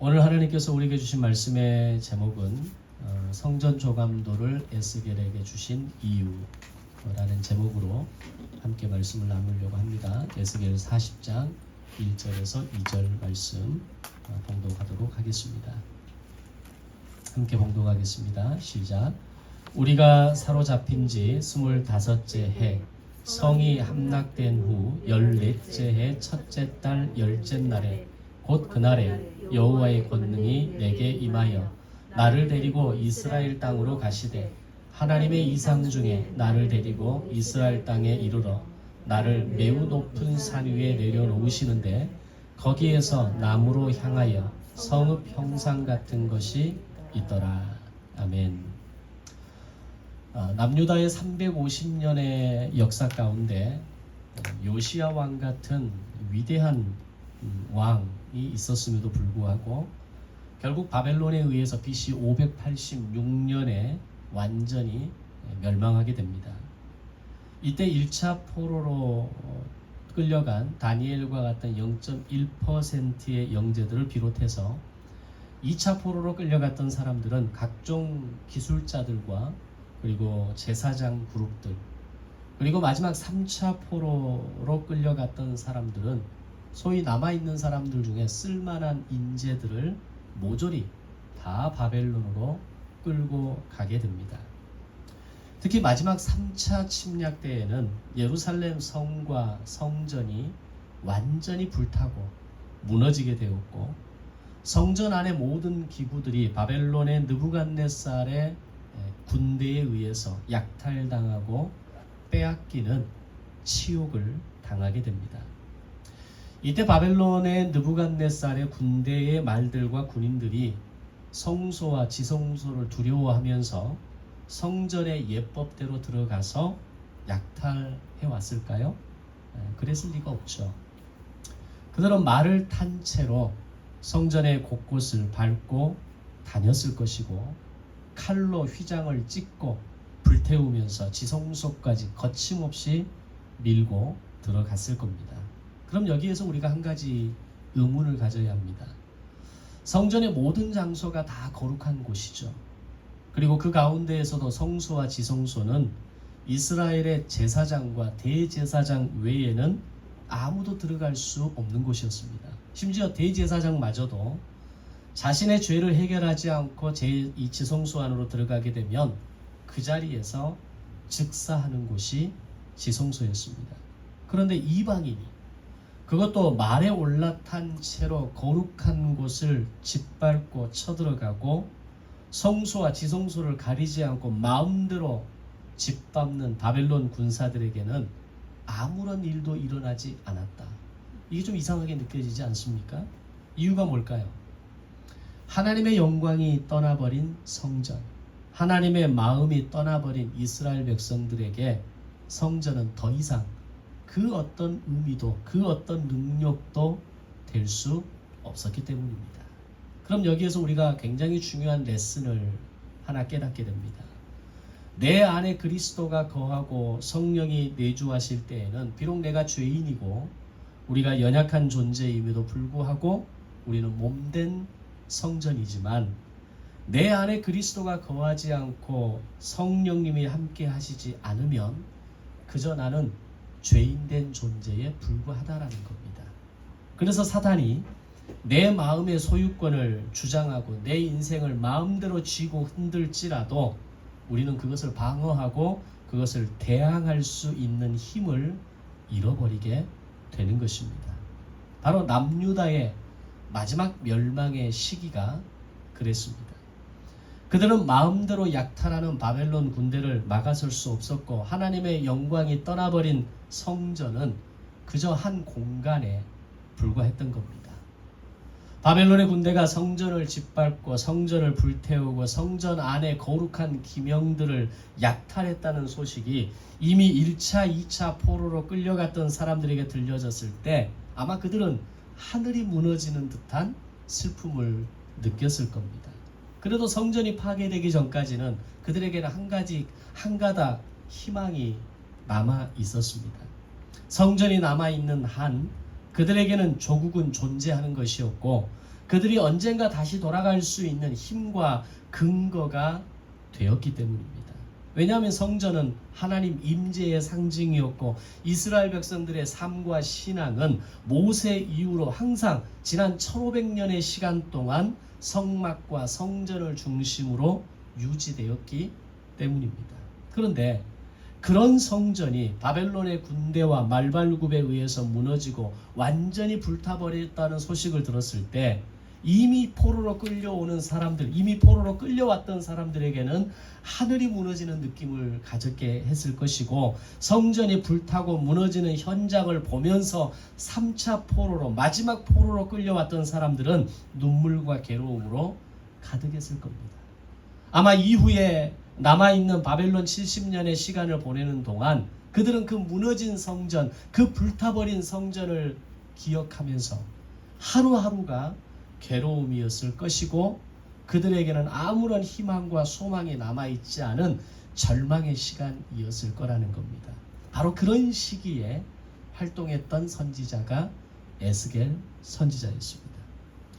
오늘 하나님께서 우리에게 주신 말씀의 제목은 성전 조감도를 에스겔에게 주신 이유라는 제목으로 함께 말씀을 나누려고 합니다. 에스겔 40장 1절에서 2절 말씀 봉독하도록 하겠습니다. 함께 봉독하겠습니다. 시작. 우리가 사로잡힌 지 25째 해 성이 함락된 후 14째 해 첫째 달 10째 날에 곧 그날에 여호와의 권능이 내게 임하여 나를 데리고 이스라엘 땅으로 가시되 하나님의 이상 중에 나를 데리고 이스라엘 땅에 이르러 나를 매우 높은 산 위에 내려놓으시는데 거기에서 남으로 향하여 성읍 형상 같은 것이 있더라. 아멘. 남유다의 350년의 역사 가운데 요시야 왕 같은 위대한 왕이 있었음에도 불구하고 결국 바벨론에 의해서 BC 586년에 완전히 멸망하게 됩니다. 이때 1차 포로로 끌려간 다니엘과 같은 0.1%의 영재들을 비롯해서 2차 포로로 끌려갔던 사람들은 각종 기술자들과 그리고 제사장 그룹들, 그리고 마지막 3차 포로로 끌려갔던 사람들은 소위 남아있는 사람들 중에 쓸만한 인재들을 모조리 다 바벨론으로 끌고 가게 됩니다. 특히 마지막 3차 침략 때에는 예루살렘 성과 성전이 완전히 불타고 무너지게 되었고 성전 안의 모든 기구들이 바벨론의 느부갓네살의 군대에 의해서 약탈당하고 빼앗기는 치욕을 당하게 됩니다. 이때 바벨론의 느부갓네살의 군대의 말들과 군인들이 성소와 지성소를 두려워하면서 성전의 예법대로 들어가서 약탈해 왔을까요? 그랬을 리가 없죠. 그들은 말을 탄 채로 성전의 곳곳을 밟고 다녔을 것이고 칼로 휘장을 찢고 불태우면서 지성소까지 거침없이 밀고 들어갔을 겁니다. 그럼 여기에서 우리가 한 가지 의문을 가져야 합니다. 성전의 모든 장소가 다 거룩한 곳이죠. 그리고 그 가운데에서도 성소와 지성소는 이스라엘의 제사장과 대제사장 외에는 아무도 들어갈 수 없는 곳이었습니다. 심지어 대제사장마저도 자신의 죄를 해결하지 않고 이 지성소 안으로 들어가게 되면 그 자리에서 즉사하는 곳이 지성소였습니다. 그런데 이방인이 그것도 말에 올라탄 채로 거룩한 곳을 짓밟고 쳐들어가고 성소와 지성소를 가리지 않고 마음대로 짓밟는 바벨론 군사들에게는 아무런 일도 일어나지 않았다. 이게 좀 이상하게 느껴지지 않습니까? 이유가 뭘까요? 하나님의 영광이 떠나버린 성전, 하나님의 마음이 떠나버린 이스라엘 백성들에게 성전은 더 이상 그 어떤 의미도 그 어떤 능력도 될 수 없었기 때문입니다. 그럼 여기에서 우리가 굉장히 중요한 레슨을 하나 깨닫게 됩니다. 내 안에 그리스도가 거하고 성령이 내주하실 때에는 비록 내가 죄인이고 우리가 연약한 존재임에도 불구하고 우리는 몸된 성전이지만 내 안에 그리스도가 거하지 않고 성령님이 함께 하시지 않으면 그저 나는 죄인된 존재에 불과하다라는 겁니다. 그래서 사탄이 내 마음의 소유권을 주장하고 내 인생을 마음대로 쥐고 흔들지라도 우리는 그것을 방어하고 그것을 대항할 수 있는 힘을 잃어버리게 되는 것입니다. 바로 남유다의 마지막 멸망의 시기가 그랬습니다. 그들은 마음대로 약탈하는 바벨론 군대를 막아설 수 없었고 하나님의 영광이 떠나버린 성전은 그저 한 공간에 불과했던 겁니다. 바벨론의 군대가 성전을 짓밟고 성전을 불태우고 성전 안에 거룩한 기명들을 약탈했다는 소식이 이미 1차, 2차 포로로 끌려갔던 사람들에게 들려졌을 때 아마 그들은 하늘이 무너지는 듯한 슬픔을 느꼈을 겁니다. 그래도 성전이 파괴되기 전까지는 그들에게는 한 가닥 희망이 남아 있었습니다. 성전이 남아 있는 한 그들에게는 조국은 존재하는 것이었고 그들이 언젠가 다시 돌아갈 수 있는 힘과 근거가 되었기 때문입니다. 왜냐하면 성전은 하나님 임재의 상징이었고 이스라엘 백성들의 삶과 신앙은 모세 이후로 항상 지난 1500년의 시간 동안 성막과 성전을 중심으로 유지되었기 때문입니다. 그런데 그런 성전이 바벨론의 군대와 말발굽에 의해서 무너지고 완전히 불타버렸다는 소식을 들었을 때 이미 포로로 끌려오는 사람들, 이미 포로로 끌려왔던 사람들에게는 하늘이 무너지는 느낌을 가졌게 했을 것이고, 성전이 불타고 무너지는 현장을 보면서 3차 포로로, 마지막 포로로 끌려왔던 사람들은 눈물과 괴로움으로 가득했을 겁니다. 아마 이후에 남아있는 바벨론 70년의 시간을 보내는 동안 그들은 그 무너진 성전, 그 불타버린 성전을 기억하면서 하루하루가 괴로움이었을 것이고, 그들에게는 아무런 희망과 소망이 남아있지 않은 절망의 시간이었을 거라는 겁니다. 바로 그런 시기에 활동했던 선지자가 에스겔 선지자였습니다.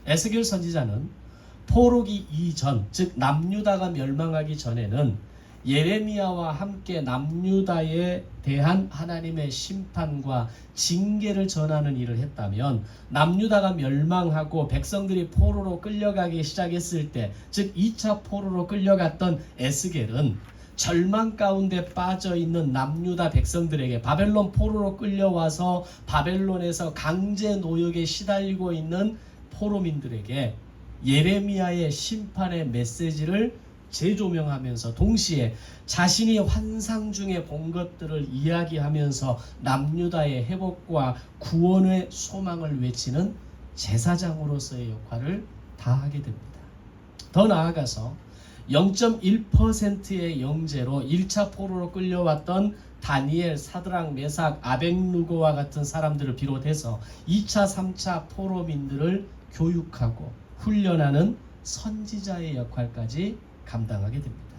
에스겔 선지자는 포로기 이전, 즉 남유다가 멸망하기 전에는 예레미야와 함께 남유다에 대한 하나님의 심판과 징계를 전하는 일을 했다면, 남유다가 멸망하고 백성들이 포로로 끌려가기 시작했을 때, 즉 2차 포로로 끌려갔던 에스겔은 절망 가운데 빠져있는 남유다 백성들에게, 바벨론 포로로 끌려와서 바벨론에서 강제 노역에 시달리고 있는 포로민들에게 예레미야의 심판의 메시지를 재조명하면서 동시에 자신이 환상 중에 본 것들을 이야기하면서 남유다의 회복과 구원의 소망을 외치는 제사장으로서의 역할을 다하게 됩니다. 더 나아가서 0.1%의 영재로 1차 포로로 끌려왔던 다니엘, 사드락, 메삭, 아벳누고와 같은 사람들을 비롯해서 2차, 3차 포로민들을 교육하고 훈련하는 선지자의 역할까지 감당하게 됩니다.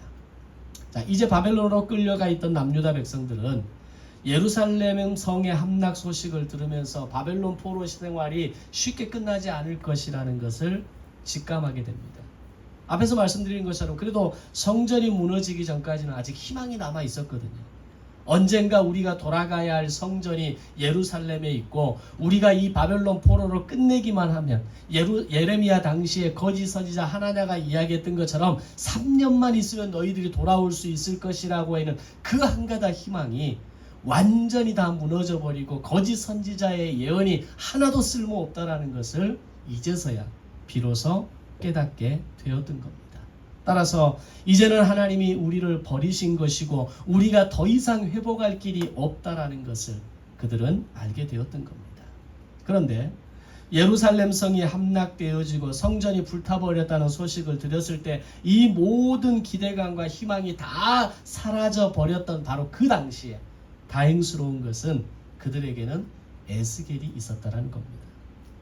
자, 이제 바벨론으로 끌려가 있던 남유다 백성들은 예루살렘 성의 함락 소식을 들으면서 바벨론 포로 생활이 쉽게 끝나지 않을 것이라는 것을 직감하게 됩니다. 앞에서 말씀드린 것처럼 그래도 성전이 무너지기 전까지는 아직 희망이 남아 있었거든요. 언젠가 우리가 돌아가야 할 성전이 예루살렘에 있고, 우리가 이 바벨론 포로를 끝내기만 하면 예레미야 당시에 거짓 선지자 하나냐가 이야기했던 것처럼 3년만 있으면 너희들이 돌아올 수 있을 것이라고 하는 그 한 가닥 희망이 완전히 다 무너져버리고 거짓 선지자의 예언이 하나도 쓸모없다라는 것을 이제서야 비로소 깨닫게 되었던 겁니다. 따라서 이제는 하나님이 우리를 버리신 것이고 우리가 더 이상 회복할 길이 없다라는 것을 그들은 알게 되었던 겁니다. 그런데 예루살렘 성이 함락되어지고 성전이 불타버렸다는 소식을 들었을 때 이 모든 기대감과 희망이 다 사라져 버렸던 바로 그 당시에 다행스러운 것은 그들에게는 에스겔이 있었다는 겁니다.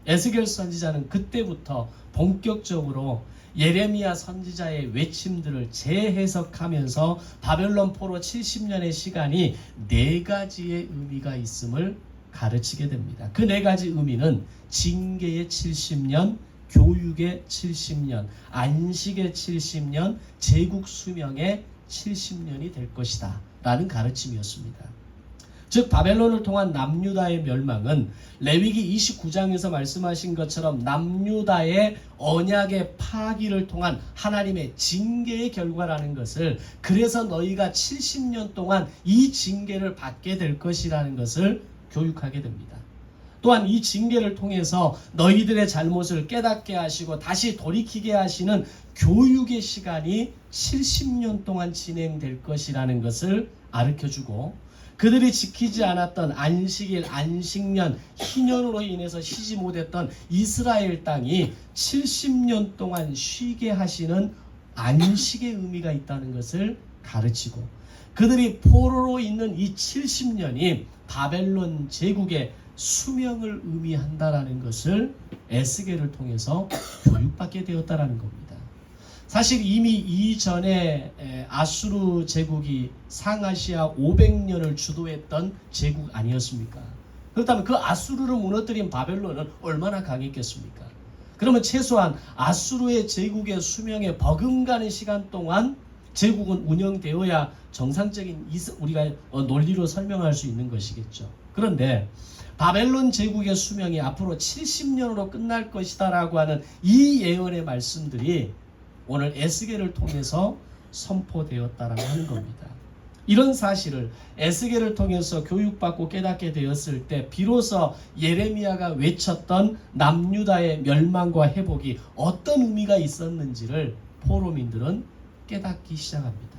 에스겔 선지자는 그때부터 본격적으로 예레미야 선지자의 외침들을 재해석하면서 바벨론 포로 70년의 시간이 4가지의 의미가 있음을 가르치게 됩니다. 그 4가지 의미는 징계의 70년, 교육의 70년, 안식의 70년, 제국 수명의 70년이 될 것이다 라는 가르침이었습니다. 즉 바벨론을 통한 남유다의 멸망은 레위기 29장에서 말씀하신 것처럼 남유다의 언약의 파기를 통한 하나님의 징계의 결과라는 것을, 그래서 너희가 70년 동안 이 징계를 받게 될 것이라는 것을 교육하게 됩니다. 또한 이 징계를 통해서 너희들의 잘못을 깨닫게 하시고 다시 돌이키게 하시는 교육의 시간이 70년 동안 진행될 것이라는 것을 가르쳐주고, 그들이 지키지 않았던 안식일, 안식년, 희년으로 인해서 쉬지 못했던 이스라엘 땅이 70년 동안 쉬게 하시는 안식의 의미가 있다는 것을 가르치고, 그들이 포로로 있는 이 70년이 바벨론 제국의 수명을 의미한다라는 것을 에스겔을 통해서 교육받게 되었다라는 겁니다. 사실 이미 이전에 아수르 제국이 상아시아 500년을 주도했던 제국 아니었습니까? 그렇다면 그 아수르를 무너뜨린 바벨론은 얼마나 강했겠습니까? 그러면 최소한 아수르의 제국의 수명에 버금가는 시간 동안 제국은 운영되어야 정상적인 우리가 논리로 설명할 수 있는 것이겠죠. 그런데 바벨론 제국의 수명이 앞으로 70년으로 끝날 것이다 라고 하는 이 예언의 말씀들이 오늘 에스겔을 통해서 선포되었다라고 하는 겁니다. 이런 사실을 에스겔을 통해서 교육받고 깨닫게 되었을 때 비로소 예레미야가 외쳤던 남유다의 멸망과 회복이 어떤 의미가 있었는지를 포로민들은 깨닫기 시작합니다.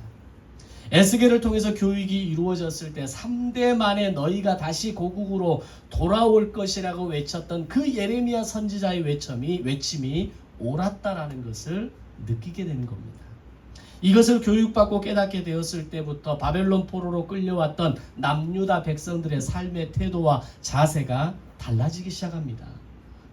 에스겔을 통해서 교육이 이루어졌을 때 3대 만에 너희가 다시 고국으로 돌아올 것이라고 외쳤던 그 예레미야 선지자의 외침이 옳았다라는 것을 느끼게 되는 겁니다. 이것을 교육받고 깨닫게 되었을 때부터 바벨론 포로로 끌려왔던 남유다 백성들의 삶의 태도와 자세가 달라지기 시작합니다.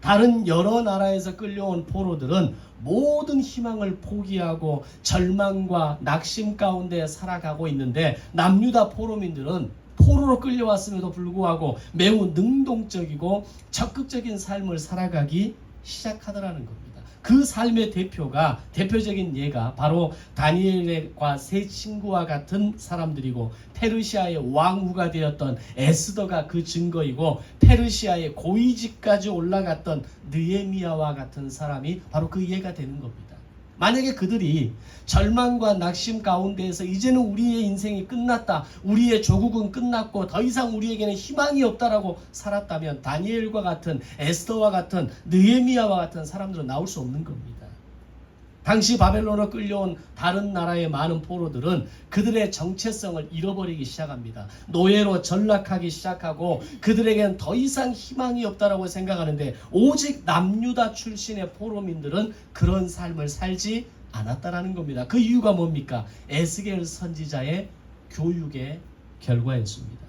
다른 여러 나라에서 끌려온 포로들은 모든 희망을 포기하고 절망과 낙심 가운데 살아가고 있는데 남유다 포로민들은 포로로 끌려왔음에도 불구하고 매우 능동적이고 적극적인 삶을 살아가기 시작하더라는 겁니다. 그 삶의 대표적인 예가 바로 다니엘과 세 친구와 같은 사람들이고 페르시아의 왕후가 되었던 에스더가 그 증거이고 페르시아의 고위직까지 올라갔던 느헤미야와 같은 사람이 바로 그 예가 되는 겁니다. 만약에 그들이 절망과 낙심 가운데에서 이제는 우리의 인생이 끝났다, 우리의 조국은 끝났고 더 이상 우리에게는 희망이 없다라고 살았다면 다니엘과 같은 에스더와 같은 느헤미야와 같은 사람들은 나올 수 없는 겁니다. 당시 바벨론으로 끌려온 다른 나라의 많은 포로들은 그들의 정체성을 잃어버리기 시작합니다. 노예로 전락하기 시작하고 그들에게는 더 이상 희망이 없다라고 생각하는데 오직 남유다 출신의 포로민들은 그런 삶을 살지 않았다라는 겁니다. 그 이유가 뭡니까? 에스겔 선지자의 교육의 결과였습니다.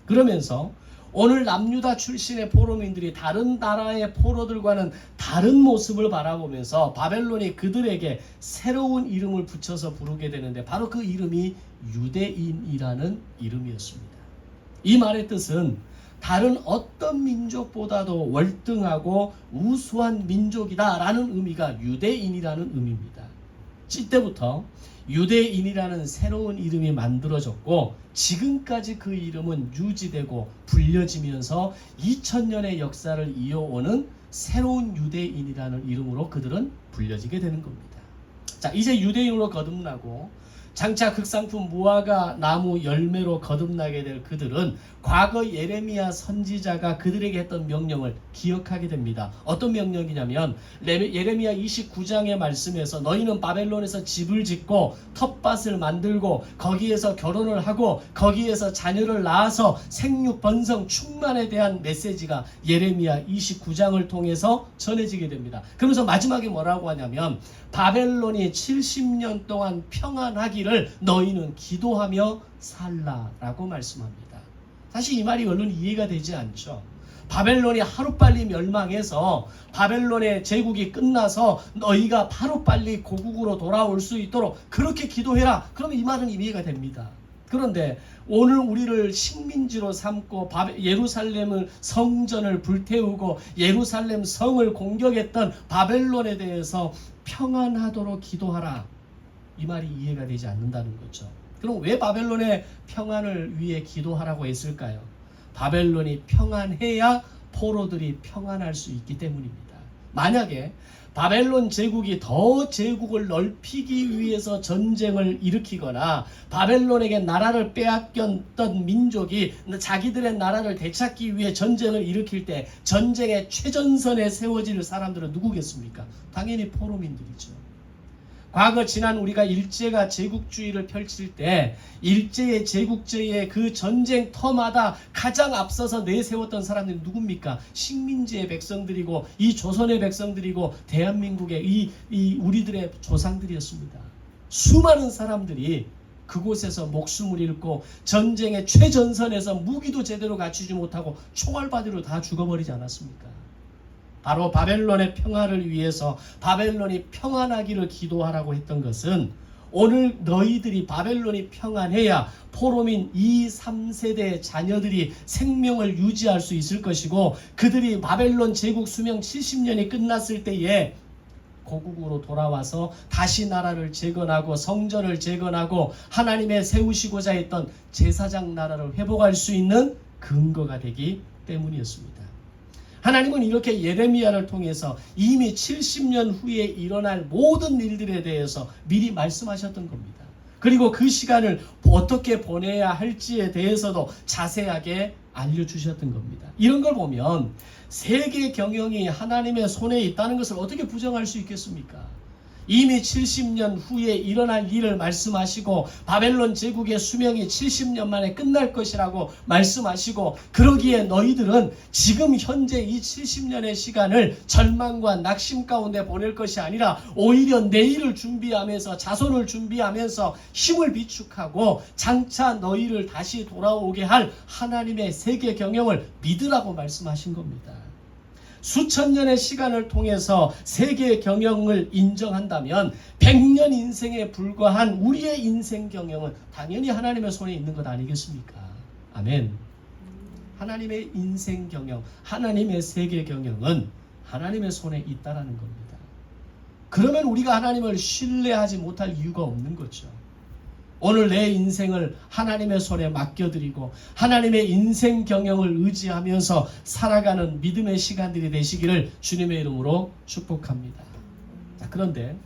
그러면서 오늘 남유다 출신의 포로민들이 다른 나라의 포로들과는 다른 모습을 바라보면서 바벨론이 그들에게 새로운 이름을 붙여서 부르게 되는데 바로 그 이름이 유대인이라는 이름이었습니다. 이 말의 뜻은 다른 어떤 민족보다도 월등하고 우수한 민족이다라는 의미가 유대인이라는 의미입니다. 이때부터 유대인이라는 새로운 이름이 만들어졌고 지금까지 그 이름은 유지되고 불려지면서 2000년의 역사를 이어오는 새로운 유대인이라는 이름으로 그들은 불려지게 되는 겁니다. 자, 이제 유대인으로 거듭나고 장차 극상품 무화과 나무 열매로 거듭나게 될 그들은 과거 예레미야 선지자가 그들에게 했던 명령을 기억하게 됩니다. 어떤 명령이냐면 예레미야 29장의 말씀에서 너희는 바벨론에서 집을 짓고 텃밭을 만들고 거기에서 결혼을 하고 거기에서 자녀를 낳아서 생육 번성 충만에 대한 메시지가 예레미야 29장을 통해서 전해지게 됩니다. 그러면서 마지막에 뭐라고 하냐면 바벨론이 70년 동안 평안하기를 너희는 기도하며 살라라고 말씀합니다. 사실 이 말이 얼른 이해가 되지 않죠. 바벨론이 하루빨리 멸망해서 바벨론의 제국이 끝나서 너희가 하루빨리 고국으로 돌아올 수 있도록 그렇게 기도해라. 그러면 이 말은 이해가 됩니다. 그런데 오늘 우리를 식민지로 삼고 예루살렘을 성전을 불태우고 예루살렘 성을 공격했던 바벨론에 대해서 평안하도록 기도하라. 이 말이 이해가 되지 않는다는 거죠. 그럼 왜 바벨론의 평안을 위해 기도하라고 했을까요? 바벨론이 평안해야 포로들이 평안할 수 있기 때문입니다. 만약에 바벨론 제국이 더 제국을 넓히기 위해서 전쟁을 일으키거나 바벨론에게 나라를 빼앗겼던 민족이 자기들의 나라를 되찾기 위해 전쟁을 일으킬 때 전쟁의 최전선에 세워질 사람들은 누구겠습니까? 당연히 포로민들이죠. 과거 지난 우리가 일제가 제국주의를 펼칠 때 일제의 제국제의 그 전쟁터마다 가장 앞서서 내세웠던 사람들이 누굽니까? 식민지의 백성들이고 이 조선의 백성들이고 대한민국의 이 우리들의 조상들이었습니다. 수많은 사람들이 그곳에서 목숨을 잃고 전쟁의 최전선에서 무기도 제대로 갖추지 못하고 총알바디로 다 죽어버리지 않았습니까? 바로 바벨론의 평화를 위해서 바벨론이 평안하기를 기도하라고 했던 것은 오늘 너희들이 바벨론이 평안해야 포로민 2, 3세대 자녀들이 생명을 유지할 수 있을 것이고 그들이 바벨론 제국 수명 70년이 끝났을 때에 고국으로 돌아와서 다시 나라를 재건하고 성전을 재건하고 하나님의 세우시고자 했던 제사장 나라를 회복할 수 있는 근거가 되기 때문이었습니다. 하나님은 이렇게 예레미야를 통해서 이미 70년 후에 일어날 모든 일들에 대해서 미리 말씀하셨던 겁니다. 그리고 그 시간을 어떻게 보내야 할지에 대해서도 자세하게 알려주셨던 겁니다. 이런 걸 보면 세계 경영이 하나님의 손에 있다는 것을 어떻게 부정할 수 있겠습니까? 이미 70년 후에 일어날 일을 말씀하시고 바벨론 제국의 수명이 70년 만에 끝날 것이라고 말씀하시고 그러기에 너희들은 지금 현재 이 70년의 시간을 절망과 낙심 가운데 보낼 것이 아니라 오히려 내일을 준비하면서 자손을 준비하면서 힘을 비축하고 장차 너희를 다시 돌아오게 할 하나님의 세계 경영을 믿으라고 말씀하신 겁니다. 수천 년의 시간을 통해서 세계 경영을 인정한다면 100년 인생에 불과한 우리의 인생 경영은 당연히 하나님의 손에 있는 것 아니겠습니까? 아멘. 하나님의 인생 경영, 하나님의 세계 경영은 하나님의 손에 있다라는 겁니다. 그러면 우리가 하나님을 신뢰하지 못할 이유가 없는 거죠. 오늘 내 인생을 하나님의 손에 맡겨드리고 하나님의 인생 경영을 의지하면서 살아가는 믿음의 시간들이 되시기를 주님의 이름으로 축복합니다. 자, 그런데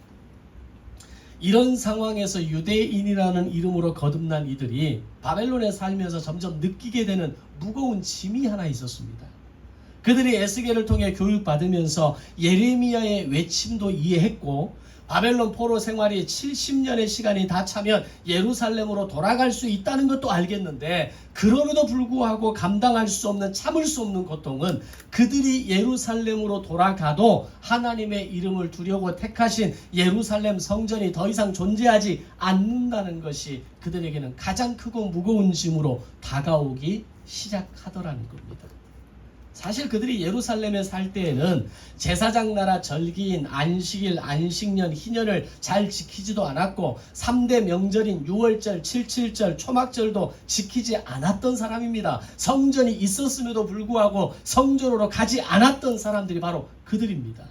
이런 상황에서 유대인이라는 이름으로 거듭난 이들이 바벨론에 살면서 점점 느끼게 되는 무거운 짐이 하나 있었습니다. 그들이 에스겔을 통해 교육받으면서 예레미야의 외침도 이해했고 바벨론 포로 생활이 70년의 시간이 다 차면 예루살렘으로 돌아갈 수 있다는 것도 알겠는데 그럼에도 불구하고 감당할 수 없는 참을 수 없는 고통은 그들이 예루살렘으로 돌아가도 하나님의 이름을 두려고 택하신 예루살렘 성전이 더 이상 존재하지 않는다는 것이 그들에게는 가장 크고 무거운 짐으로 다가오기 시작하더라는 겁니다. 사실 그들이 예루살렘에 살 때에는 제사장 나라 절기인 안식일, 안식년, 희년을 잘 지키지도 않았고 3대 명절인 6월절, 77절, 초막절도 지키지 않았던 사람입니다. 성전이 있었음에도 불구하고 성전으로 가지 않았던 사람들이 바로 그들입니다.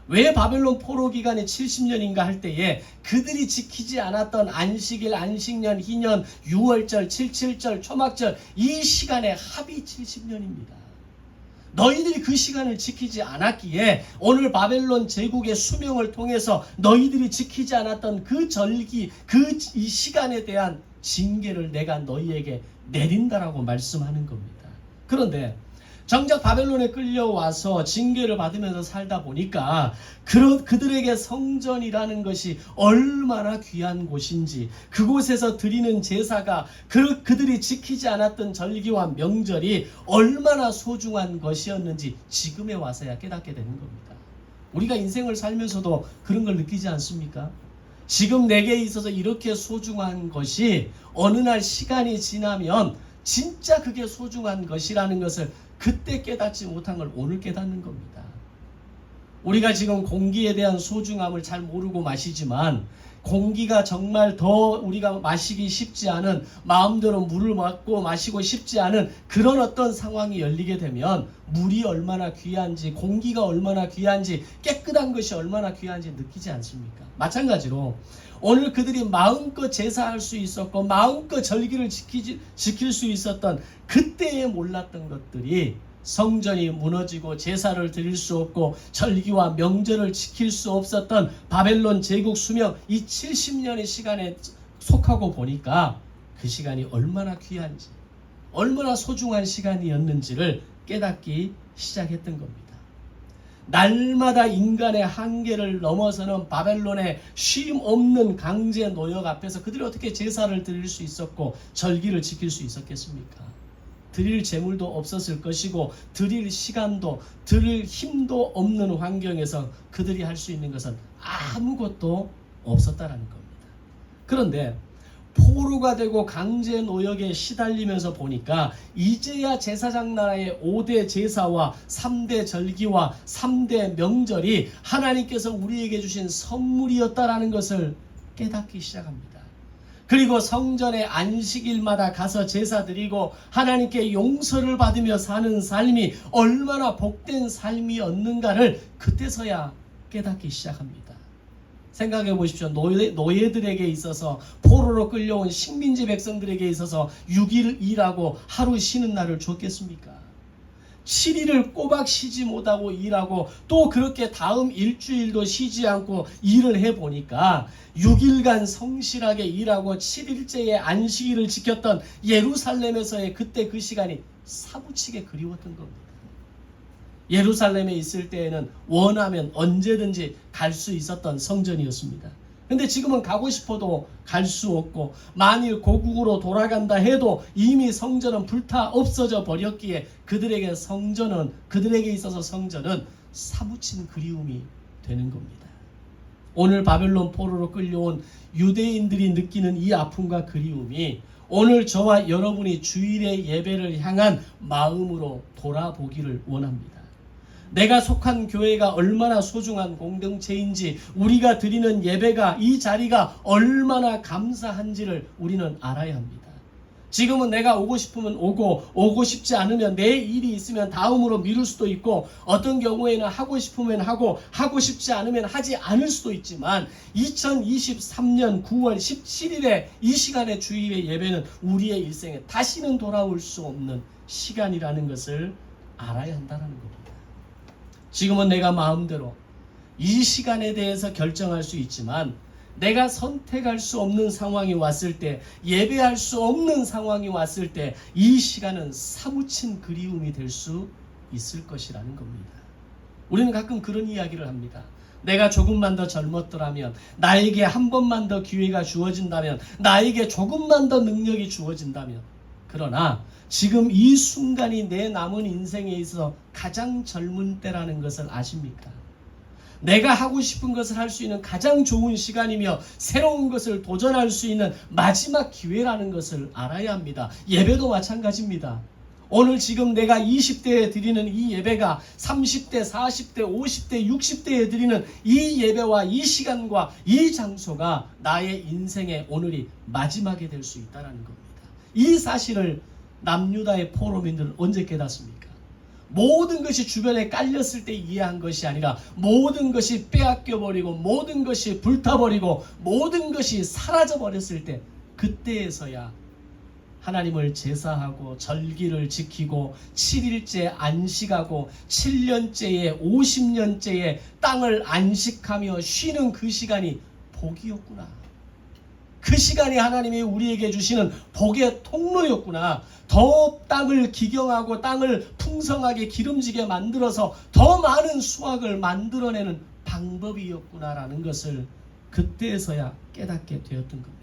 왜 바벨론 포로 기간이 70년인가 할 때에 그들이 지키지 않았던 안식일, 안식년, 희년, 6월절, 77절, 초막절 이 시간의 합이 70년입니다. 너희들이 그 시간을 지키지 않았기에 오늘 바벨론 제국의 수명을 통해서 너희들이 지키지 않았던 그 절기, 이 시간에 대한 징계를 내가 너희에게 내린다라고 말씀하는 겁니다. 그런데 정작 바벨론에 끌려와서 징계를 받으면서 살다 보니까 그들에게 성전이라는 것이 얼마나 귀한 곳인지 그곳에서 드리는 제사가 그들이 지키지 않았던 절기와 명절이 얼마나 소중한 것이었는지 지금에 와서야 깨닫게 되는 겁니다. 우리가 인생을 살면서도 그런 걸 느끼지 않습니까? 지금 내게 있어서 이렇게 소중한 것이 어느 날 시간이 지나면 진짜 그게 소중한 것이라는 것을 그때 깨닫지 못한 걸 오늘 깨닫는 겁니다. 우리가 지금 공기에 대한 소중함을 잘 모르고 마시지만 공기가 정말 더 우리가 마시기 쉽지 않은 마음대로 물을 마시고 싶지 않은 그런 어떤 상황이 열리게 되면 물이 얼마나 귀한지 공기가 얼마나 귀한지 깨끗한 것이 얼마나 귀한지 느끼지 않습니까? 마찬가지로 오늘 그들이 마음껏 제사할 수 있었고 마음껏 절기를 지킬 수 있었던 그때에 몰랐던 것들이 성전이 무너지고 제사를 드릴 수 없고 절기와 명절을 지킬 수 없었던 바벨론 제국 수명 이 70년의 시간에 속하고 보니까 그 시간이 얼마나 귀한지 얼마나 소중한 시간이었는지를 깨닫기 시작했던 겁니다. 날마다 인간의 한계를 넘어서는 바벨론의 쉼 없는 강제 노역 앞에서 그들이 어떻게 제사를 드릴 수 있었고 절기를 지킬 수 있었겠습니까? 드릴 재물도 없었을 것이고 드릴 시간도 드릴 힘도 없는 환경에서 그들이 할 수 있는 것은 아무것도 없었다라는 겁니다. 그런데 포로가 되고 강제 노역에 시달리면서 보니까 이제야 제사장 나라의 5대 제사와 3대 절기와 3대 명절이 하나님께서 우리에게 주신 선물이었다라는 것을 깨닫기 시작합니다. 그리고 성전의 안식일마다 가서 제사 드리고 하나님께 용서를 받으며 사는 삶이 얼마나 복된 삶이었는가를 그때서야 깨닫기 시작합니다. 생각해 보십시오. 노예들에게 있어서, 포로로 끌려온 식민지 백성들에게 있어서 6일 일하고 하루 쉬는 날을 줬겠습니까? 7일을 꼬박 쉬지 못하고 일하고 또 그렇게 다음 일주일도 쉬지 않고 일을 해보니까 6일간 성실하게 일하고 7일째의 안식일을 지켰던 예루살렘에서의 그때 그 시간이 사무치게 그리웠던 겁니다. 예루살렘에 있을 때에는 원하면 언제든지 갈 수 있었던 성전이었습니다. 근데 지금은 가고 싶어도 갈 수 없고, 만일 고국으로 돌아간다 해도 이미 성전은 불타 없어져 버렸기에 그들에게 있어서 성전은 사무친 그리움이 되는 겁니다. 오늘 바벨론 포로로 끌려온 유대인들이 느끼는 이 아픔과 그리움이 오늘 저와 여러분이 주일의 예배를 향한 마음으로 돌아보기를 원합니다. 내가 속한 교회가 얼마나 소중한 공동체인지, 우리가 드리는 예배가, 이 자리가 얼마나 감사한지를 우리는 알아야 합니다. 지금은 내가 오고 싶으면 오고 싶지 않으면 내 일이 있으면 다음으로 미룰 수도 있고, 어떤 경우에는 하고 싶으면 하고 싶지 않으면 하지 않을 수도 있지만 2023년 9월 17일에 이 시간의 주일의 예배는 우리의 일생에 다시는 돌아올 수 없는 시간이라는 것을 알아야 한다는 겁니다. 지금은 내가 마음대로 이 시간에 대해서 결정할 수 있지만, 내가 선택할 수 없는 상황이 왔을 때, 예배할 수 없는 상황이 왔을 때 이 시간은 사무친 그리움이 될 수 있을 것이라는 겁니다. 우리는 가끔 그런 이야기를 합니다. 내가 조금만 더 젊었더라면, 나에게 한 번만 더 기회가 주어진다면, 나에게 조금만 더 능력이 주어진다면. 그러나 지금 이 순간이 내 남은 인생에 있어서 가장 젊은 때라는 것을 아십니까? 내가 하고 싶은 것을 할 수 있는 가장 좋은 시간이며 새로운 것을 도전할 수 있는 마지막 기회라는 것을 알아야 합니다. 예배도 마찬가지입니다. 오늘 지금 내가 20대에 드리는 이 예배가 30대, 40대, 50대, 60대에 드리는 이 예배와 이 시간과 이 장소가 나의 인생의 오늘이 마지막이 될 수 있다는 겁니다. 이 사실을 남유다의 포로민들은 언제 깨닫습니까? 모든 것이 주변에 깔렸을 때 이해한 것이 아니라, 모든 것이 빼앗겨버리고, 모든 것이 불타버리고, 모든 것이 사라져버렸을 때, 그때에서야 하나님을 제사하고 절기를 지키고 7일째 안식하고 7년째에 50년째에 땅을 안식하며 쉬는 그 시간이 복이었구나. 그 시간이 하나님이 우리에게 주시는 복의 통로였구나. 더 땅을 기경하고 땅을 풍성하게 기름지게 만들어서 더 많은 수확을 만들어내는 방법이었구나라는 것을 그때에서야 깨닫게 되었던 겁니다.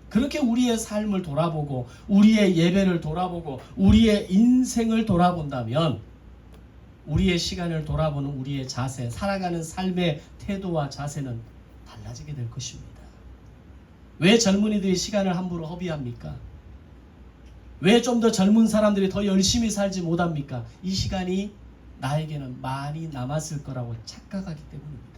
그렇게 우리의 삶을 돌아보고, 우리의 예배를 돌아보고, 우리의 인생을 돌아본다면, 우리의 시간을 돌아보는 우리의 자세, 살아가는 삶의 태도와 자세는 달라지게 될 것입니다. 왜 젊은이들이 시간을 함부로 허비합니까? 왜 좀 더 젊은 사람들이 더 열심히 살지 못합니까? 이 시간이 나에게는 많이 남았을 거라고 착각하기 때문입니다.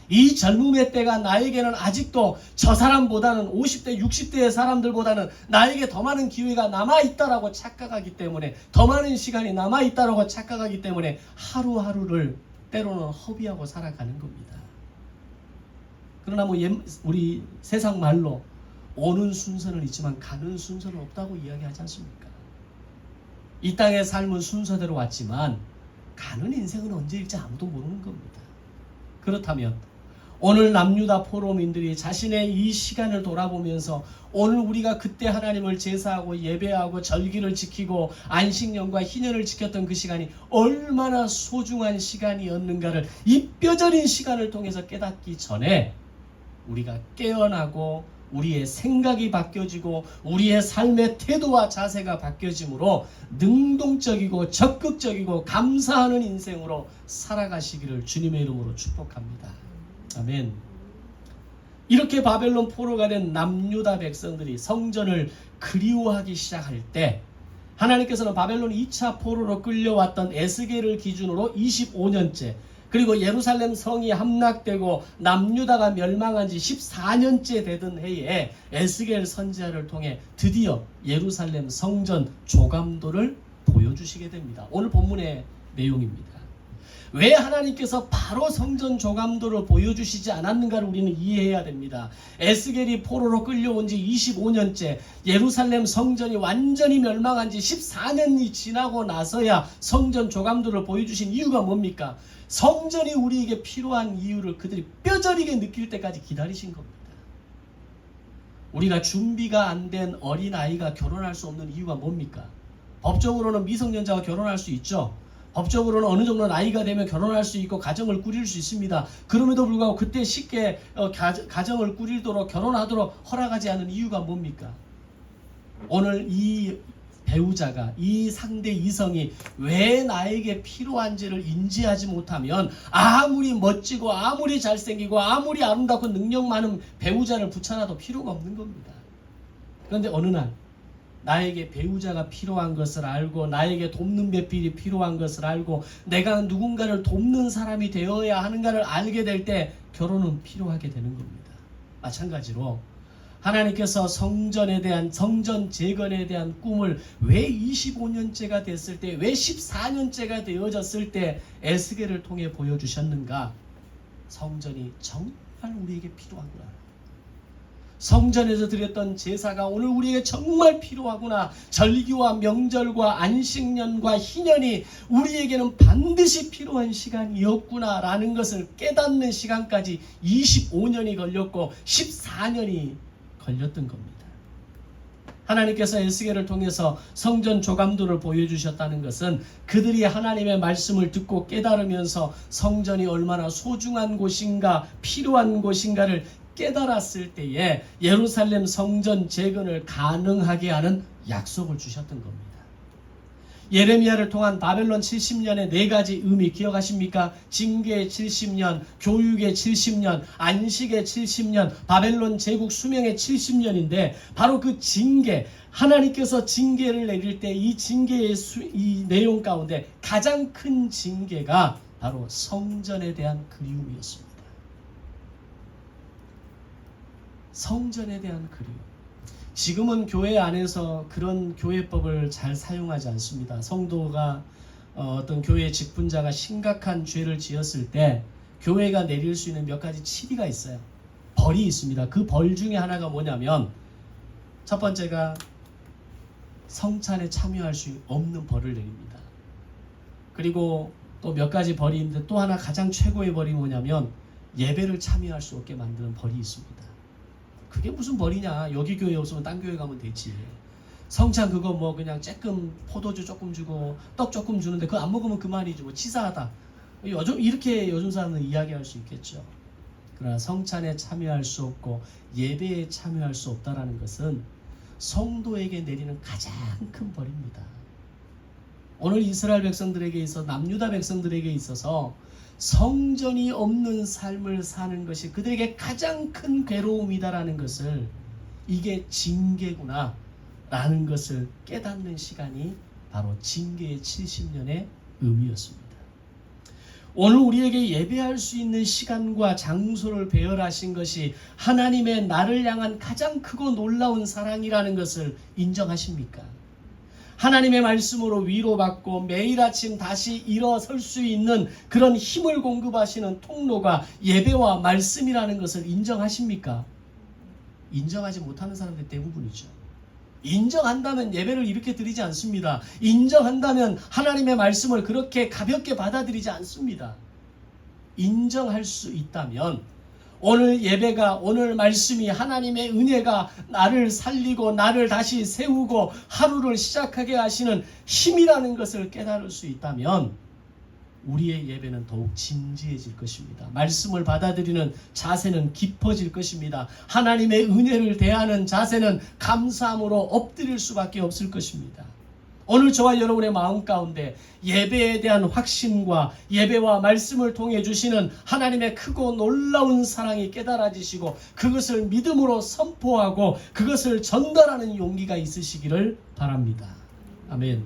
이 젊음의 때가 나에게는 아직도 저 사람보다는 50대, 60대의 사람들보다는 나에게 더 많은 기회가 남아있다라고 착각하기 때문에, 더 많은 시간이 남아있다라고 착각하기 때문에 하루하루를 때로는 허비하고 살아가는 겁니다. 그러나 우리 세상 말로 오는 순서는 있지만 가는 순서는 없다고 이야기하지 않습니까? 이 땅의 삶은 순서대로 왔지만 가는 인생은 언제일지 아무도 모르는 겁니다. 그렇다면 오늘 남유다 포로민들이 자신의 이 시간을 돌아보면서, 오늘 우리가 그때 하나님을 제사하고 예배하고 절기를 지키고 안식년과 희년을 지켰던 그 시간이 얼마나 소중한 시간이었는가를 이 뼈저린 시간을 통해서 깨닫기 전에 우리가 깨어나고 우리의 생각이 바뀌어지고 우리의 삶의 태도와 자세가 바뀌어지므로 능동적이고 적극적이고 감사하는 인생으로 살아가시기를 주님의 이름으로 축복합니다. 아멘. 이렇게 바벨론 포로가 된 남유다 백성들이 성전을 그리워하기 시작할 때, 하나님께서는 바벨론 2차 포로로 끌려왔던 에스겔을 기준으로 25년째 그리고 예루살렘 성이 함락되고 남유다가 멸망한 지 14년째 되던 해에 에스겔 선지자를 통해 드디어 예루살렘 성전 조감도를 보여주시게 됩니다. 오늘 본문의 내용입니다. 왜 하나님께서 바로 성전 조감도를 보여주시지 않았는가를 우리는 이해해야 됩니다. 에스겔이 포로로 끌려온 지 25년째, 예루살렘 성전이 완전히 멸망한 지 14년이 지나고 나서야 성전 조감도를 보여주신 이유가 뭡니까? 성전이 우리에게 필요한 이유를 그들이 뼈저리게 느낄 때까지 기다리신 겁니다. 우리가 준비가 안 된 어린아이가 결혼할 수 없는 이유가 뭡니까? 법적으로는 미성년자가 결혼할 수 있죠. 법적으로는 어느 정도 나이가 되면 결혼할 수 있고 가정을 꾸릴 수 있습니다. 그럼에도 불구하고 그때 쉽게 가정을 꾸리도록 결혼하도록 허락하지 않은 이유가 뭡니까? 오늘 이 배우자가, 이 상대 이성이 왜 나에게 필요한지를 인지하지 못하면 아무리 멋지고 아무리 잘생기고 아무리 아름답고 능력 많은 배우자를 붙여놔도 필요가 없는 겁니다. 그런데 어느 날 나에게 배우자가 필요한 것을 알고 나에게 돕는 배필이 필요한 것을 알고 내가 누군가를 돕는 사람이 되어야 하는가를 알게 될 때 결혼은 필요하게 되는 겁니다. 마찬가지로 하나님께서 성전에 대한, 성전 재건에 대한 꿈을 왜 25년째가 됐을 때, 왜 14년째가 되어졌을 때 에스겔을 통해 보여주셨는가? 성전이 정말 우리에게 필요하구나. 성전에서 드렸던 제사가 오늘 우리에게 정말 필요하구나. 절기와 명절과 안식년과 희년이 우리에게는 반드시 필요한 시간이었구나 라는 것을 깨닫는 시간까지 25년이 걸렸고 14년이 걸렸던 겁니다. 하나님께서 에스겔을 통해서 성전 조감도를 보여주셨다는 것은 그들이 하나님의 말씀을 듣고 깨달으면서 성전이 얼마나 소중한 곳인가, 필요한 곳인가를 깨달았을 때에 예루살렘 성전 재건을 가능하게 하는 약속을 주셨던 겁니다. 예레미야를 통한 바벨론 70년의 네 가지 의미 기억하십니까? 징계의 70년, 교육의 70년, 안식의 70년, 바벨론 제국 수명의 70년인데 바로 그 징계, 하나님께서 징계를 내릴 때 이 징계의 이 내용 가운데 가장 큰 징계가 바로 성전에 대한 그리움이었습니다. 성전에 대한 그리움. 지금은 교회 안에서 그런 교회법을 잘 사용하지 않습니다. 성도가 어떤 교회 직분자가 심각한 죄를 지었을 때 교회가 내릴 수 있는 몇 가지 치리가 있어요. 벌이 있습니다. 그 벌 중에 하나가 뭐냐면 첫 번째가 성찬에 참여할 수 없는 벌을 내립니다. 그리고 또 몇 가지 벌이 있는데 또 하나 가장 최고의 벌이 뭐냐면 예배를 참여할 수 없게 만드는 벌이 있습니다. 그게 무슨 벌이냐? 여기 교회 없으면 딴 교회 가면 되지. 성찬 그거 뭐 그냥 조금 포도주 조금 주고 떡 조금 주는데 그거 안 먹으면 그만이지 뭐 치사하다. 이렇게 요즘 사람은 이야기할 수 있겠죠. 그러나 성찬에 참여할 수 없고 예배에 참여할 수 없다라는 것은 성도에게 내리는 가장 큰 벌입니다. 오늘 이스라엘 백성들에게 있어서 남유다 백성들에게 있어서 성전이 없는 삶을 사는 것이 그들에게 가장 큰 괴로움이다라는 것을, 이게 징계구나 라는 것을 깨닫는 시간이 바로 징계의 70년의 의미였습니다. 오늘 우리에게 예배할 수 있는 시간과 장소를 배열하신 것이 하나님의 나를 향한 가장 크고 놀라운 사랑이라는 것을 인정하십니까? 하나님의 말씀으로 위로받고 매일 아침 다시 일어설 수 있는 그런 힘을 공급하시는 통로가 예배와 말씀이라는 것을 인정하십니까? 인정하지 못하는 사람들 대부분이죠. 인정한다면 예배를 이렇게 드리지 않습니다. 인정한다면 하나님의 말씀을 그렇게 가볍게 받아들이지 않습니다. 인정할 수 있다면 오늘 예배가, 오늘 말씀이, 하나님의 은혜가 나를 살리고 나를 다시 세우고 하루를 시작하게 하시는 힘이라는 것을 깨달을 수 있다면 우리의 예배는 더욱 진지해질 것입니다. 말씀을 받아들이는 자세는 깊어질 것입니다. 하나님의 은혜를 대하는 자세는 감사함으로 엎드릴 수밖에 없을 것입니다. 오늘 저와 여러분의 마음 가운데 예배에 대한 확신과 예배와 말씀을 통해 주시는 하나님의 크고 놀라운 사랑이 깨달아지시고 그것을 믿음으로 선포하고 그것을 전달하는 용기가 있으시기를 바랍니다. 아멘.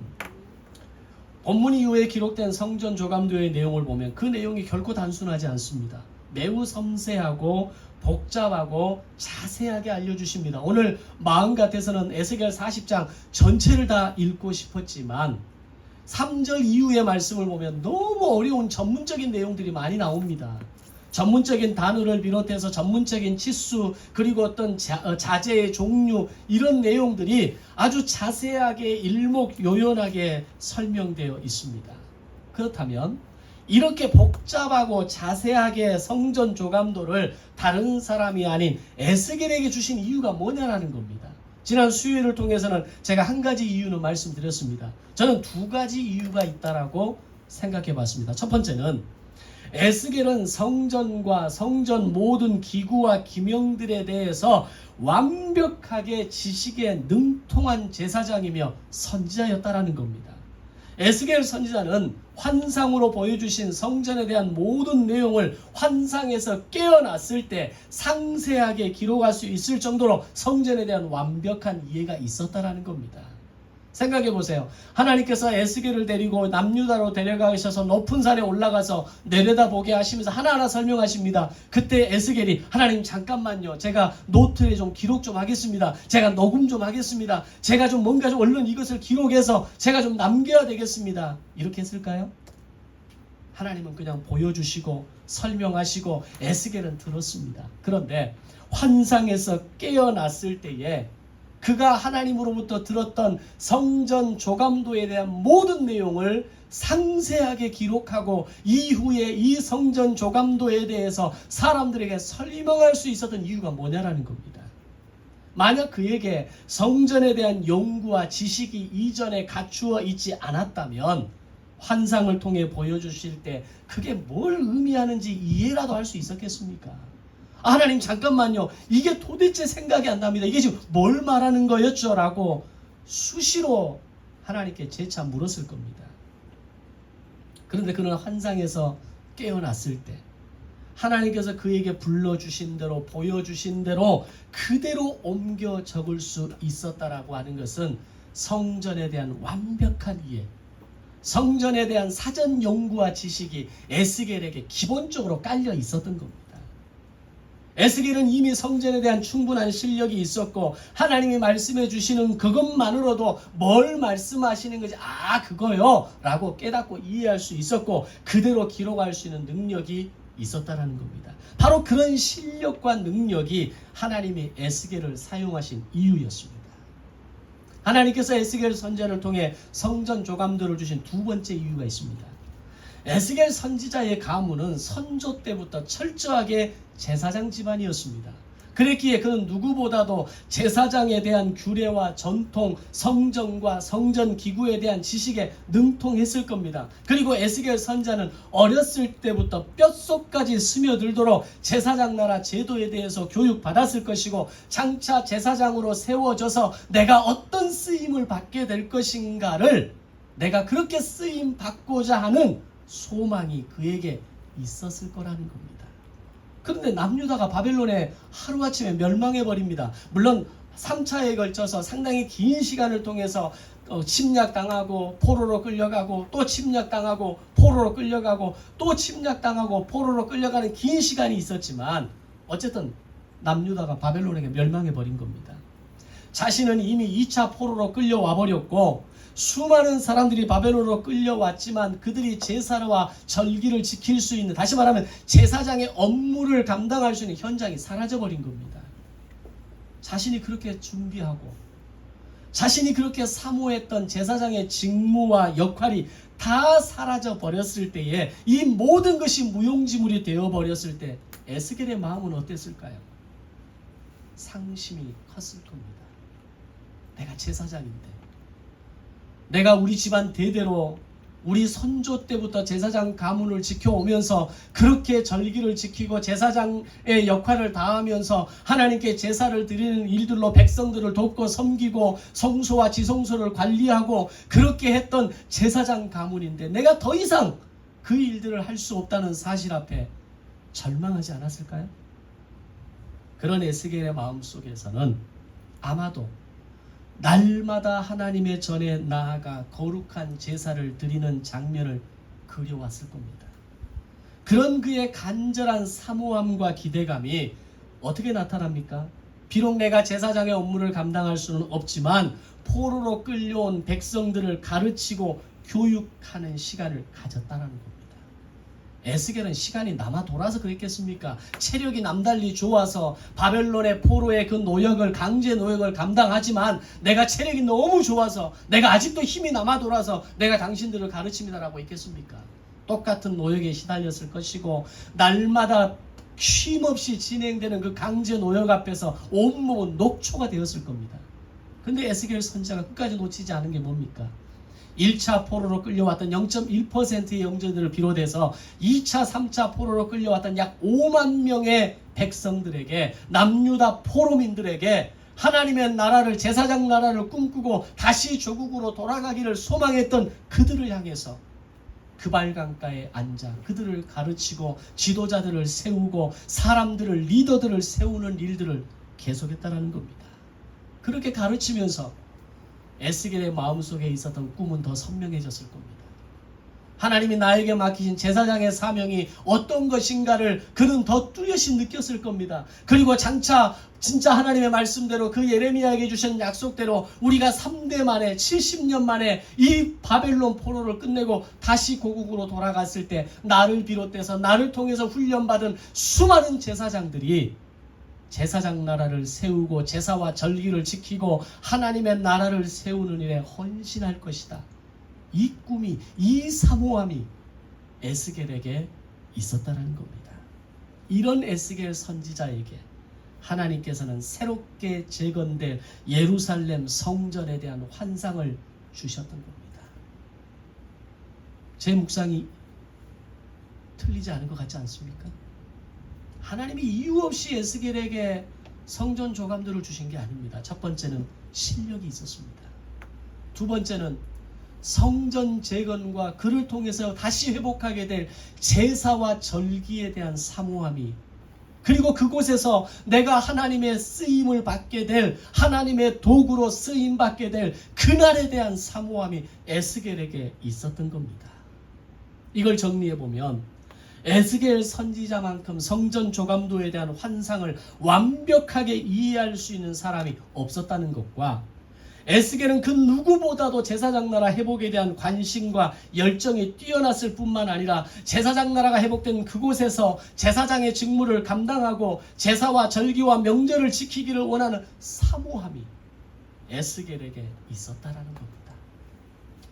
본문 이후에 기록된 성전 조감도의 내용을 보면 그 내용이 결코 단순하지 않습니다. 매우 섬세하고 복잡하고 자세하게 알려주십니다. 오늘 마음 같아서는 에스겔 40장 전체를 다 읽고 싶었지만 3절 이후의 말씀을 보면 너무 어려운 전문적인 내용들이 많이 나옵니다. 전문적인 단어를 비롯해서 전문적인 치수 그리고 어떤 자재의 종류 이런 내용들이 아주 자세하게 일목요연하게 설명되어 있습니다. 그렇다면 이렇게 복잡하고 자세하게 성전 조감도를 다른 사람이 아닌 에스겔에게 주신 이유가 뭐냐라는 겁니다. 지난 수요일을 통해서는 제가 한 가지 이유는 말씀드렸습니다. 저는 두 가지 이유가 있다라고 생각해 봤습니다. 첫 번째는 에스겔은 성전과 성전 모든 기구와 기명들에 대해서 완벽하게 지식에 능통한 제사장이며 선지자였다라는 겁니다. 에스겔 선지자는 환상으로 보여주신 성전에 대한 모든 내용을 환상에서 깨어났을 때 상세하게 기록할 수 있을 정도로 성전에 대한 완벽한 이해가 있었다라는 겁니다. 생각해 보세요. 하나님께서 에스겔을 데리고 남유다로 데려가셔서 높은 산에 올라가서 내려다보게 하시면서 하나하나 설명하십니다. 그때 에스겔이 하나님 잠깐만요. 제가 노트에 좀 기록 좀 하겠습니다. 제가 녹음 좀 하겠습니다. 제가 좀 뭔가 좀 얼른 이것을 기록해서 제가 좀 남겨야 되겠습니다. 이렇게 했을까요? 하나님은 그냥 보여주시고 설명하시고 에스겔은 들었습니다. 그런데 환상에서 깨어났을 때에 그가 하나님으로부터 들었던 성전 조감도에 대한 모든 내용을 상세하게 기록하고 이후에 이 성전 조감도에 대해서 사람들에게 설명할 수 있었던 이유가 뭐냐라는 겁니다. 만약 그에게 성전에 대한 연구와 지식이 이전에 갖추어 있지 않았다면 환상을 통해 보여주실 때 그게 뭘 의미하는지 이해라도 할 수 있었겠습니까? 하나님 잠깐만요. 이게 도대체 생각이 안 납니다. 이게 지금 뭘 말하는 거였죠? 라고 수시로 하나님께 재차 물었을 겁니다. 그런데 그는 환상에서 깨어났을 때 하나님께서 그에게 불러주신 대로 보여주신 대로 그대로 옮겨 적을 수 있었다라고 하는 것은 성전에 대한 완벽한 이해, 성전에 대한 사전 연구와 지식이 에스겔에게 기본적으로 깔려 있었던 겁니다. 에스겔은 이미 성전에 대한 충분한 실력이 있었고 하나님이 말씀해 주시는 그것만으로도 뭘 말씀하시는 건지 그거요 라고 깨닫고 이해할 수 있었고 그대로 기록할 수 있는 능력이 있었다는 겁니다. 바로 그런 실력과 능력이 하나님이 에스겔을 사용하신 이유였습니다. 하나님께서 에스겔 선지자를 통해 성전 조감도를 주신 두 번째 이유가 있습니다. 에스겔 선지자의 가문은 선조 때부터 철저하게 제사장 집안이었습니다. 그랬기에 그는 누구보다도 제사장에 대한 규례와 전통, 성전과 성전 기구에 대한 지식에 능통했을 겁니다. 그리고 에스겔 선지자는 어렸을 때부터 뼛속까지 스며들도록 제사장 나라 제도에 대해서 교육받았을 것이고 장차 제사장으로 세워져서 내가 어떤 쓰임을 받게 될 것인가를 내가 그렇게 쓰임 받고자 하는 소망이 그에게 있었을 거라는 겁니다. 그런데 남유다가 바벨론에 하루아침에 멸망해버립니다. 물론 3차에 걸쳐서 상당히 긴 시간을 통해서 침략당하고 포로로 끌려가고 또 침략당하고 포로로 끌려가고 또 침략당하고 포로로 끌려가는 긴 시간이 있었지만 어쨌든 남유다가 바벨론에게 멸망해버린 겁니다. 자신은 이미 2차 포로로 끌려와 버렸고 수많은 사람들이 바벨론으로 끌려왔지만 그들이 제사와 절기를 지킬 수 있는, 다시 말하면 제사장의 업무를 감당할 수 있는 현장이 사라져버린 겁니다. 자신이 그렇게 준비하고 자신이 그렇게 사모했던 제사장의 직무와 역할이 다 사라져 버렸을 때에 이 모든 것이 무용지물이 되어버렸을 때 에스겔의 마음은 어땠을까요? 상심이 컸을 겁니다. 내가 제사장인데, 내가 우리 집안 대대로 우리 선조 때부터 제사장 가문을 지켜오면서 그렇게 절기를 지키고 제사장의 역할을 다하면서 하나님께 제사를 드리는 일들로 백성들을 돕고 섬기고 성소와 지성소를 관리하고 그렇게 했던 제사장 가문인데 내가 더 이상 그 일들을 할 수 없다는 사실 앞에 절망하지 않았을까요? 그런 에스겔의 마음속에서는 아마도 날마다 하나님의 전에 나아가 거룩한 제사를 드리는 장면을 그려왔을 겁니다. 그런 그의 간절한 사모함과 기대감이 어떻게 나타납니까? 비록 내가 제사장의 업무를 감당할 수는 없지만 포로로 끌려온 백성들을 가르치고 교육하는 시간을 가졌다는 겁니다. 에스겔은 시간이 남아 돌아서 그랬겠습니까? 체력이 남달리 좋아서 바벨론의 포로의 그 노역을, 강제 노역을 감당하지만 내가 체력이 너무 좋아서, 내가 아직도 힘이 남아 돌아서 내가 당신들을 가르칩니다라고 했겠습니까? 똑같은 노역에 시달렸을 것이고 날마다 쉼없이 진행되는 그 강제 노역 앞에서 온몸은 녹초가 되었을 겁니다. 근데 에스겔 선지자가 끝까지 놓치지 않은 게 뭡니까? 1차 포로로 끌려왔던 0.1%의 영혼들을 비롯해서 2차, 3차 포로로 끌려왔던 약 5만 명의 백성들에게, 남유다 포로민들에게 하나님의 나라를, 제사장 나라를 꿈꾸고 다시 조국으로 돌아가기를 소망했던 그들을 향해서 그발강가에 앉아 그들을 가르치고 지도자들을 세우고 사람들을, 리더들을 세우는 일들을 계속했다는 겁니다. 그렇게 가르치면서 에스겔의 마음속에 있었던 꿈은 더 선명해졌을 겁니다. 하나님이 나에게 맡기신 제사장의 사명이 어떤 것인가를 그는 더 뚜렷이 느꼈을 겁니다. 그리고 장차 진짜 하나님의 말씀대로 그 예레미야에게 주신 약속대로 우리가 3대 만에 70년 만에 이 바벨론 포로를 끝내고 다시 고국으로 돌아갔을 때 나를 비롯해서 나를 통해서 훈련받은 수많은 제사장들이 제사장 나라를 세우고 제사와 절기를 지키고 하나님의 나라를 세우는 일에 헌신할 것이다. 이 꿈이, 이 사모함이 에스겔에게 있었다는 겁니다. 이런 에스겔 선지자에게 하나님께서는 새롭게 재건될 예루살렘 성전에 대한 환상을 주셨던 겁니다. 제 묵상이 틀리지 않은 것 같지 않습니까? 하나님이 이유 없이 에스겔에게 성전 조감들을 주신 게 아닙니다. 첫 번째는 실력이 있었습니다. 두 번째는 성전 재건과 그를 통해서 다시 회복하게 될 제사와 절기에 대한 사모함이, 그리고 그곳에서 내가 하나님의 쓰임을 받게 될, 하나님의 도구로 쓰임 받게 될 그날에 대한 사모함이 에스겔에게 있었던 겁니다. 이걸 정리해 보면 에스겔 선지자만큼 성전 조감도에 대한 환상을 완벽하게 이해할 수 있는 사람이 없었다는 것과, 에스겔은 그 누구보다도 제사장 나라 회복에 대한 관심과 열정이 뛰어났을 뿐만 아니라 제사장 나라가 회복된 그곳에서 제사장의 직무를 감당하고 제사와 절기와 명절을 지키기를 원하는 사모함이 에스겔에게 있었다라는 겁니다.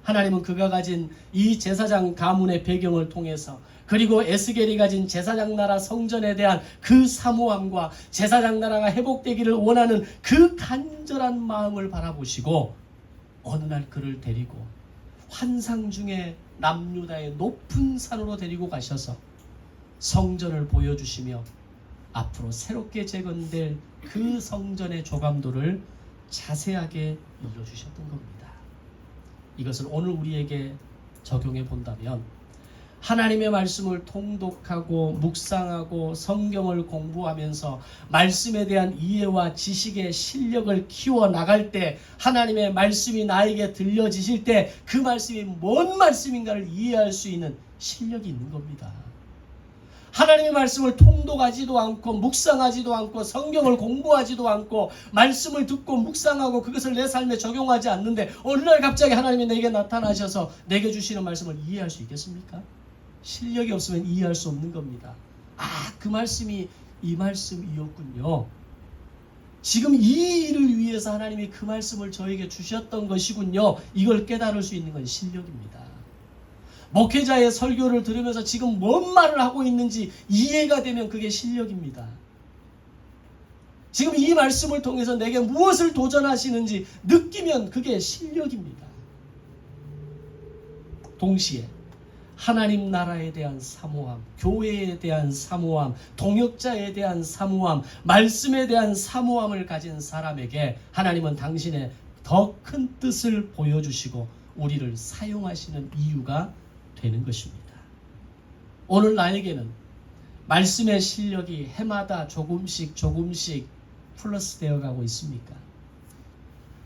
하나님은 그가 가진 이 제사장 가문의 배경을 통해서, 그리고 에스겔이 가진 제사장 나라 성전에 대한 그 사모함과 제사장 나라가 회복되기를 원하는 그 간절한 마음을 바라보시고 어느 날 그를 데리고 환상 중에 남유다의 높은 산으로 데리고 가셔서 성전을 보여주시며 앞으로 새롭게 재건될 그 성전의 조감도를 자세하게 일러주셨던 겁니다. 이것을 오늘 우리에게 적용해 본다면, 하나님의 말씀을 통독하고 묵상하고 성경을 공부하면서 말씀에 대한 이해와 지식의 실력을 키워나갈 때, 하나님의 말씀이 나에게 들려지실 때 그 말씀이 뭔 말씀인가를 이해할 수 있는 실력이 있는 겁니다. 하나님의 말씀을 통독하지도 않고 묵상하지도 않고 성경을 공부하지도 않고 말씀을 듣고 묵상하고 그것을 내 삶에 적용하지 않는데 어느 날 갑자기 하나님이 내게 나타나셔서 내게 주시는 말씀을 이해할 수 있겠습니까? 실력이 없으면 이해할 수 없는 겁니다. 아, 그 말씀이 이 말씀이었군요. 지금 이 일을 위해서 하나님이 그 말씀을 저에게 주셨던 것이군요. 이걸 깨달을 수 있는 건 실력입니다. 목회자의 설교를 들으면서 지금 뭔 말을 하고 있는지 이해가 되면 그게 실력입니다. 지금 이 말씀을 통해서 내게 무엇을 도전하시는지 느끼면 그게 실력입니다. 동시에 하나님 나라에 대한 사모함, 교회에 대한 사모함, 동역자에 대한 사모함, 말씀에 대한 사모함을 가진 사람에게 하나님은 당신의 더 큰 뜻을 보여주시고 우리를 사용하시는 이유가 되는 것입니다. 오늘 나에게는 말씀의 실력이 해마다 조금씩 플러스 되어 가고 있습니까?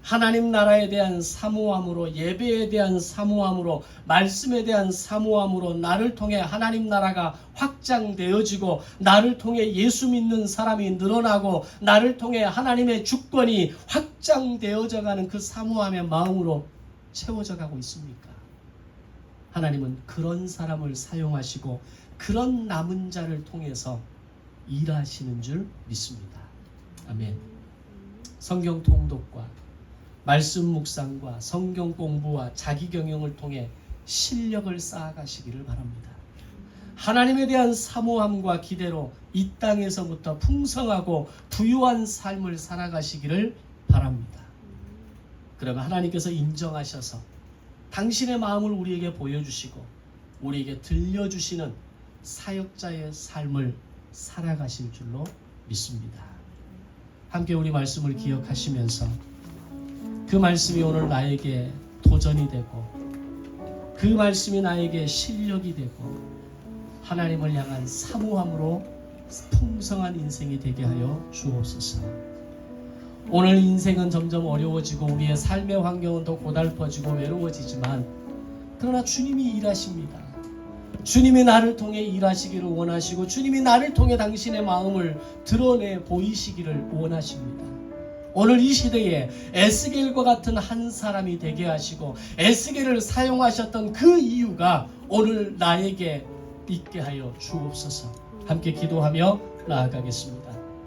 하나님 나라에 대한 사모함으로, 예배에 대한 사모함으로, 말씀에 대한 사모함으로 나를 통해 하나님 나라가 확장되어지고, 나를 통해 예수 믿는 사람이 늘어나고, 나를 통해 하나님의 주권이 확장되어져 가는 그 사모함의 마음으로 채워져 가고 있습니까? 하나님은 그런 사람을 사용하시고 그런 남은 자를 통해서 일하시는 줄 믿습니다. 아멘. 성경 통독과 말씀 묵상과 성경 공부와 자기 경영을 통해 실력을 쌓아가시기를 바랍니다. 하나님에 대한 사모함과 기대로 이 땅에서부터 풍성하고 부유한 삶을 살아가시기를 바랍니다. 그러면 하나님께서 인정하셔서 당신의 마음을 우리에게 보여주시고 우리에게 들려주시는 사역자의 삶을 살아가실 줄로 믿습니다. 함께 우리 말씀을 기억하시면서 그 말씀이 오늘 나에게 도전이 되고, 그 말씀이 나에게 실력이 되고, 하나님을 향한 사모함으로 풍성한 인생이 되게 하여 주옵소서. 오늘 인생은 점점 어려워지고 우리의 삶의 환경은 더 고달퍼지고 외로워지지만, 그러나 주님이 일하십니다. 주님이 나를 통해 일하시기를 원하시고, 주님이 나를 통해 당신의 마음을 드러내 보이시기를 원하십니다. 오늘 이 시대에 에스겔과 같은 한 사람이 되게 하시고 에스겔을 사용하셨던 그 이유가 오늘 나에게 있게 하여 주옵소서. 함께 기도하며 나아가겠습니다.